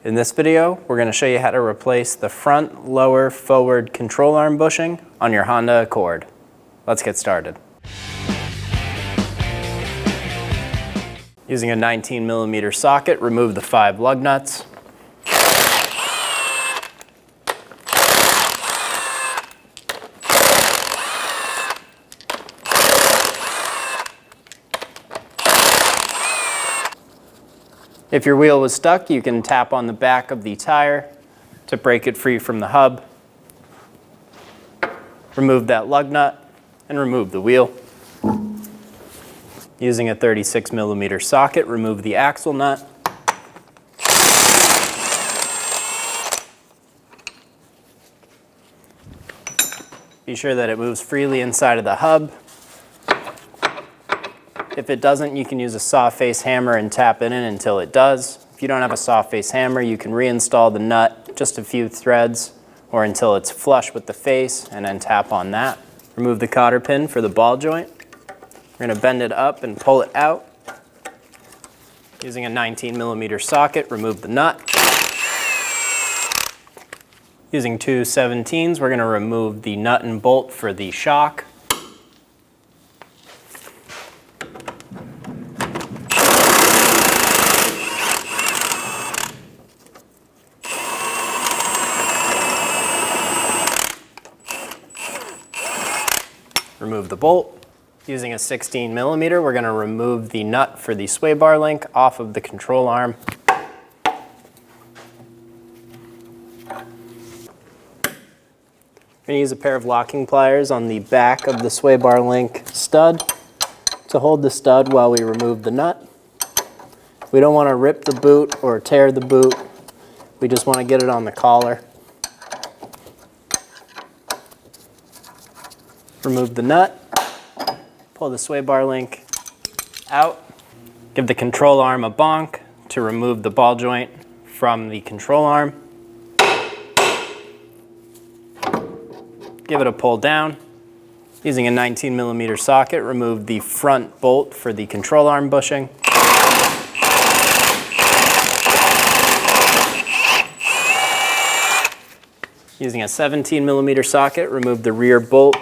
In this video, we're going to show you how to replace the front, lower, forward control arm bushing on your Honda Accord. Let's get started. Using a 19mm socket, remove the 5 lug nuts. If your wheel was stuck, you can tap on the back of the tire to break it free from the hub. Remove that lug nut and remove the wheel. Using a 36mm socket, remove the axle nut. Be sure that it moves freely inside of the hub. If it doesn't, you can use a saw face hammer and tap it in until it does. If you don't have a saw face hammer, you can reinstall the nut just a few threads or until it's flush with the face and then tap on that. Remove the cotter pin for the ball joint. We're going to bend it up and pull it out. Using a 19mm socket, remove the nut. Using two 17s, we're going to remove the nut and bolt for the shock. Remove the bolt. Using a 16mm, we're going to remove the nut for the sway bar link off of the control arm. We're going to use a pair of locking pliers on the back of the sway bar link stud to hold the stud while we remove the nut. We don't want to rip the boot or tear the boot. We just want to get it on the collar. Remove the nut. Pull the sway bar link out. Give the control arm a bonk to remove the ball joint from the control arm. Give it a pull down. Using a 19mm socket, remove the front bolt for the control arm bushing. Using a 17mm socket, remove the rear bolt.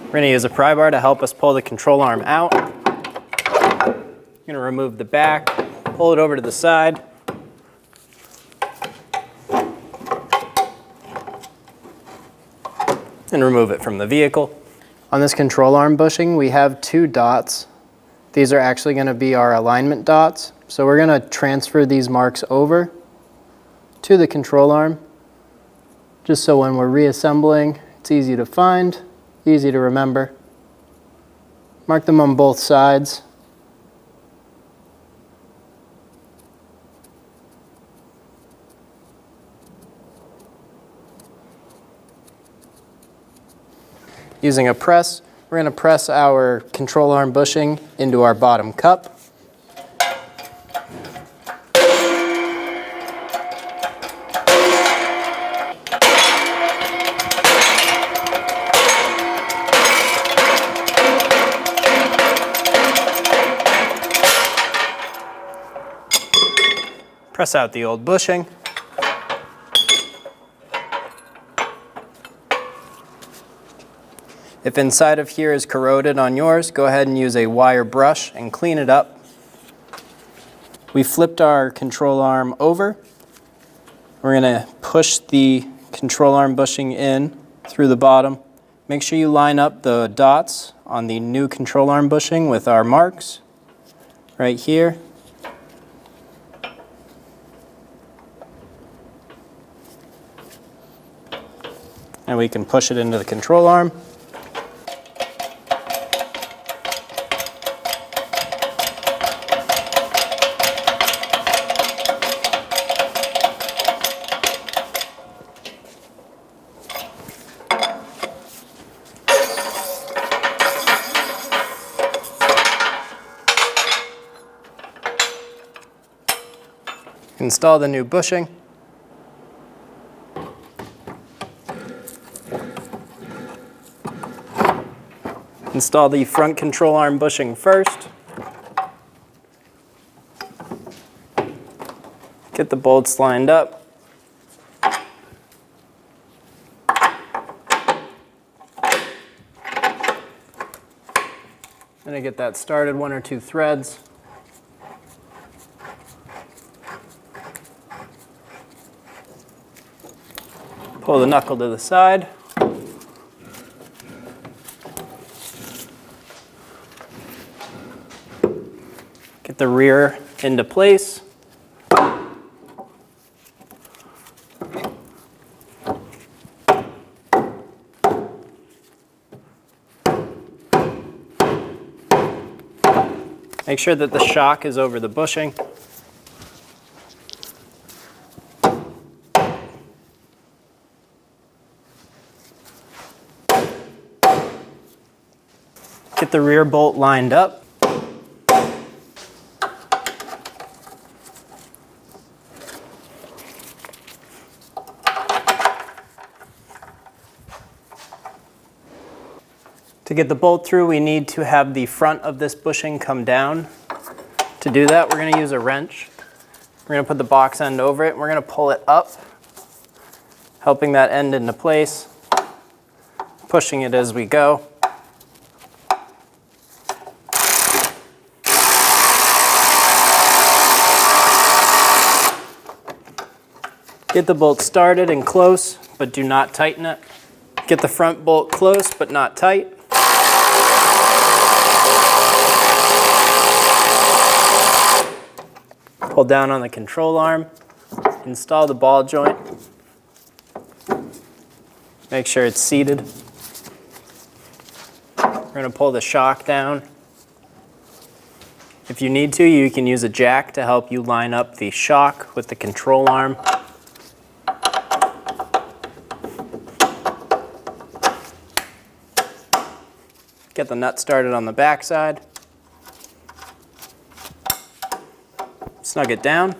We're going to use a pry bar to help us pull the control arm out. We're going to remove the back, pull it over to the side. And remove it from the vehicle. On this control arm bushing, we have 2 dots. These are actually going to be our alignment dots. So we're going to transfer these marks over to the control arm, just so when we're reassembling, it's easy to find. Easy to remember. Mark them on both sides. Using a press, we're going to press our control arm bushing into our bottom cup. Press out the old bushing. If inside of here is corroded on yours, go ahead and use a wire brush and clean it up. We flipped our control arm over. We're going to push the control arm bushing in through the bottom. Make sure you line up the dots on the new control arm bushing with our marks right here. And we can push it into the control arm. Install the new bushing. Install the front control arm bushing first. Get the bolts lined up. Gonna get that started, 1 or 2 threads. Pull the knuckle to the side. Get the rear into place. Make sure that the shock is over the bushing. Get the rear bolt lined up. To get the bolt through, we need to have the front of this bushing come down. To do that, we're going to use a wrench. We're going to put the box end over it, and we're going to pull it up, helping that end into place, pushing it as we go. Get the bolt started and close, but do not tighten it. Get the front bolt close, but not tight. Pull down on the control arm, install the ball joint. Make sure it's seated. We're going to pull the shock down. If you need to, you can use a jack to help you line up the shock with the control arm. Get the nut started on the back side. Snug it down.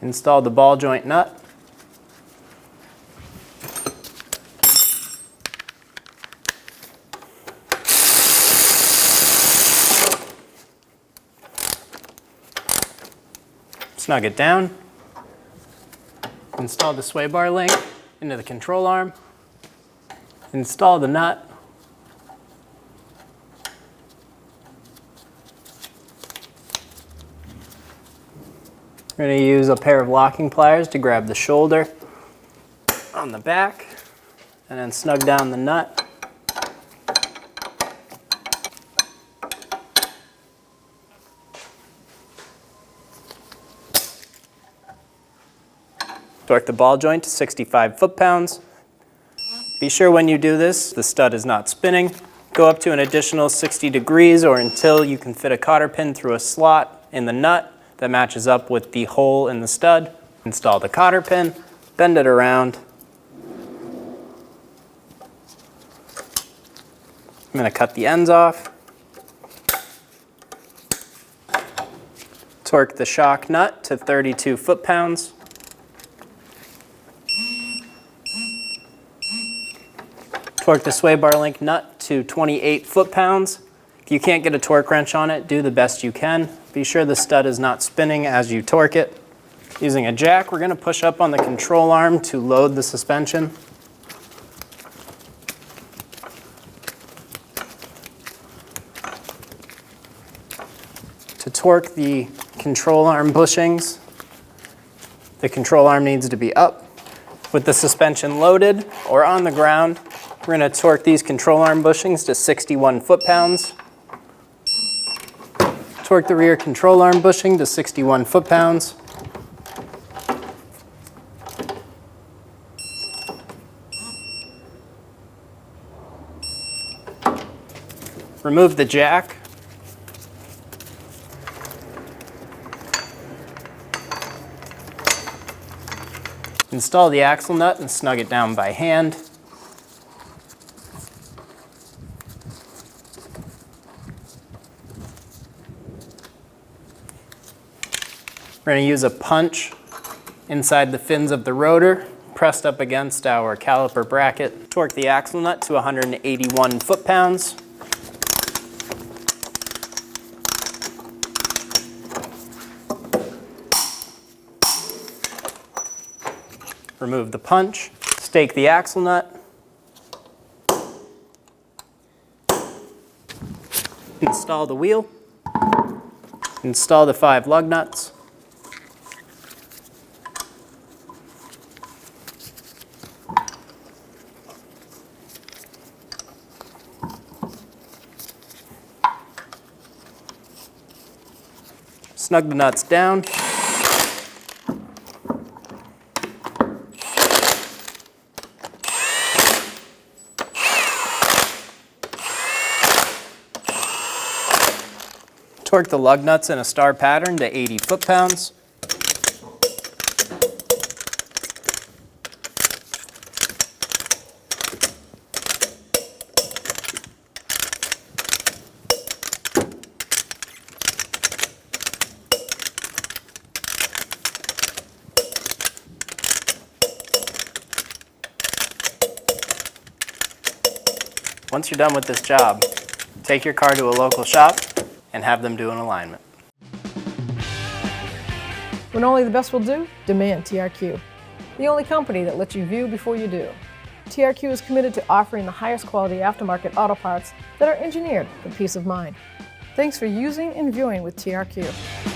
Install the ball joint nut. Snug it down. Install the sway bar link into the control arm. Install the nut. We're going to use a pair of locking pliers to grab the shoulder on the back and then snug down the nut. Torque the ball joint to 65 foot-pounds. Be sure when you do this, the stud is not spinning. Go up to an additional 60 degrees or until you can fit a cotter pin through a slot in the nut that matches up with the hole in the stud. Install the cotter pin, bend it around. I'm going to cut the ends off. Torque the shock nut to 32 foot-pounds. Torque the sway bar link nut to 28 foot-pounds. If you can't get a torque wrench on it, do the best you can. Be sure the stud is not spinning as you torque it. Using a jack, we're going to push up on the control arm to load the suspension. To torque the control arm bushings, the control arm needs to be up. With the suspension loaded or on the ground, we're going to torque these control arm bushings to 61 foot-pounds. Torque the rear control arm bushing to 61 foot-pounds. Remove the jack. Install the axle nut and snug it down by hand. We're going to use a punch inside the fins of the rotor, pressed up against our caliper bracket. Torque the axle nut to 181 foot-pounds. Remove the punch, stake the axle nut, install the wheel, install the 5 lug nuts, snug the nuts down, torque the lug nuts in a star pattern to 80 foot-pounds. Once you're done with this job, take your car to a local shop and have them do an alignment. When only the best will do, demand TRQ. The only company that lets you view before you do. TRQ is committed to offering the highest quality aftermarket auto parts that are engineered for peace of mind. Thanks for using and viewing with TRQ.